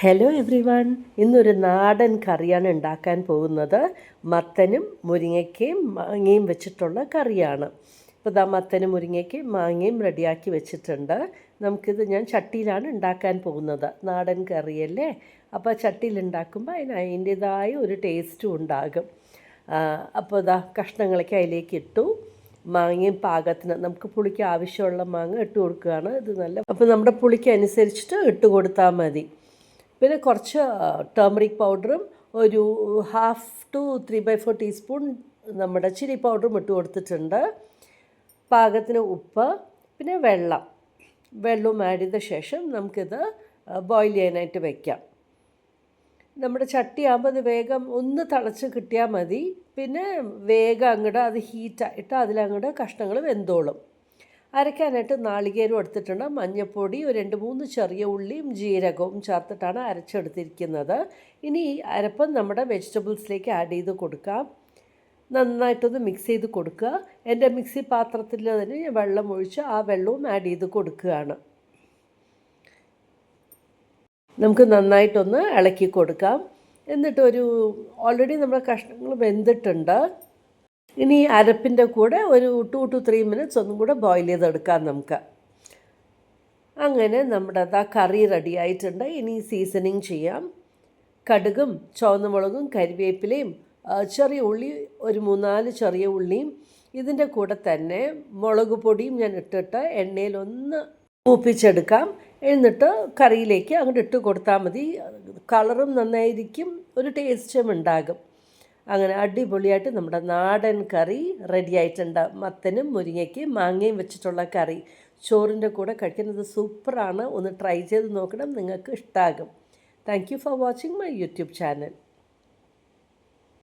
Hello every one, ഇന്നൊരു നാടൻ കറിയാണ് ഉണ്ടാക്കാൻ പോകുന്നത്. മത്തനും മുരിങ്ങയ്ക്കയും മാങ്ങയും വെച്ചിട്ടുള്ള കറിയാണ്. ഇപ്പോൾ ഇതാ മത്തനും മുരിങ്ങയ്ക്കയും മാങ്ങയും റെഡിയാക്കി വെച്ചിട്ടുണ്ട്. ഞാൻ ചട്ടിയിലാണ് ഉണ്ടാക്കാൻ പോകുന്നത്. നാടൻ കറിയല്ലേ, അപ്പോൾ ചട്ടിയിൽ ഉണ്ടാക്കുമ്പോൾ അതിൻ്റേതായ ഒരു ടേസ്റ്റും ഉണ്ടാകും. അപ്പോൾ ഇതാ കഷ്ണങ്ങളൊക്കെ അതിലേക്ക് ഇട്ടു. മാങ്ങയും പാകത്തിന് നമുക്ക് പുളിക്ക് ആവശ്യമുള്ള മാങ്ങ ഇട്ട് കൊടുക്കുകയാണ്. ഇത് അപ്പോൾ നമ്മുടെ പുളിക്ക് അനുസരിച്ചിട്ട് ഇട്ട് കൊടുത്താൽ മതി. പിന്നെ കുറച്ച് ടേമറിക് പൗഡറും ഒരു 1/2 to 3/4 ടീസ്പൂൺ നമ്മുടെ ചില്ലി പൗഡറും ഇട്ട് കൊടുത്തിട്ടുണ്ട്. പാകത്തിന് ഉപ്പ്, പിന്നെ വെള്ളവും ആഡ് ചെയ്ത ശേഷം നമുക്കിത് ബോയിൽ ചെയ്യാനായിട്ട് വയ്ക്കാം. നമ്മുടെ ചട്ടിയാകുമ്പോൾ അത് വേഗം ഒന്ന് തിളച്ച് കിട്ടിയാൽ മതി. പിന്നെ വേഗം അങ്ങോട്ട് അത് ഹീറ്റായിട്ട് അതിലങ്ങോട്ട് കഷ്ണങ്ങൾ വെന്തോളും. അരയ്ക്കാനായിട്ട് നാളികേരം എടുത്തിട്ടുണ്ട്, മഞ്ഞൾപ്പൊടി, ഒരു 2-3 ചെറിയ ഉള്ളിയും ജീരകവും ചേർത്തിട്ടാണ് അരച്ചെടുത്തിരിക്കുന്നത്. ഇനി ഈ അരപ്പം നമ്മുടെ വെജിറ്റബിൾസിലേക്ക് ആഡ് ചെയ്ത് കൊടുക്കാം. നന്നായിട്ടൊന്ന് മിക്സ് ചെയ്ത് കൊടുക്കുക. എൻ്റെ മിക്സി പാത്രത്തിൽ തന്നെ ഞാൻ വെള്ളം ഒഴിച്ച് ആ വെള്ളവും ആഡ് ചെയ്ത് കൊടുക്കുകയാണ്. നമുക്ക് നന്നായിട്ടൊന്ന് ഇളക്കി കൊടുക്കാം. എന്നിട്ട് ഓൾറെഡി നമ്മുടെ കഷ്ണങ്ങൾ വെന്തിട്ടുണ്ട്. ഇനി അരപ്പിൻ്റെ കൂടെ ഒരു 2 to 3 minutes ഒന്നും കൂടെ ബോയിൽ ചെയ്തെടുക്കാം നമുക്ക്. അങ്ങനെ നമ്മുടെ കറി റെഡി ആയിട്ടുണ്ട്. ഇനി സീസണിങ് ചെയ്യാം. കടുകും ചുവന്ന മുളകും കരിവേപ്പിലയും ചെറിയ ഉള്ളി, ഒരു 3-4 ചെറിയ ഉള്ളിയും, ഇതിൻ്റെ കൂടെ തന്നെ മുളക് പൊടിയും ഞാൻ ഇട്ടിട്ട് എണ്ണയിലൊന്ന് മൂപ്പിച്ചെടുക്കാം. എന്നിട്ട് കറിയിലേക്ക് അങ്ങോട്ട് ഇട്ട് കൊടുത്താൽ മതി. കളറും നന്നായിരിക്കും, ഒരു ടേസ്റ്റും ഉണ്ടാകും. അങ്ങനെ അടിപൊളിയായിട്ട് നമ്മുടെ നാടൻ കറി റെഡി ആയിട്ടുണ്ട്. മത്തനും മുരിങ്ങയ്ക്കും മാങ്ങയും വെച്ചിട്ടുള്ള കറി ചോറിൻ്റെ കൂടെ കഴിക്കുന്നത് സൂപ്പറാണ്. ഒന്ന് ട്രൈ ചെയ്ത് നോക്കണം, നിങ്ങൾക്ക് ഇഷ്ടമാകും. Thank you for watching my YouTube channel.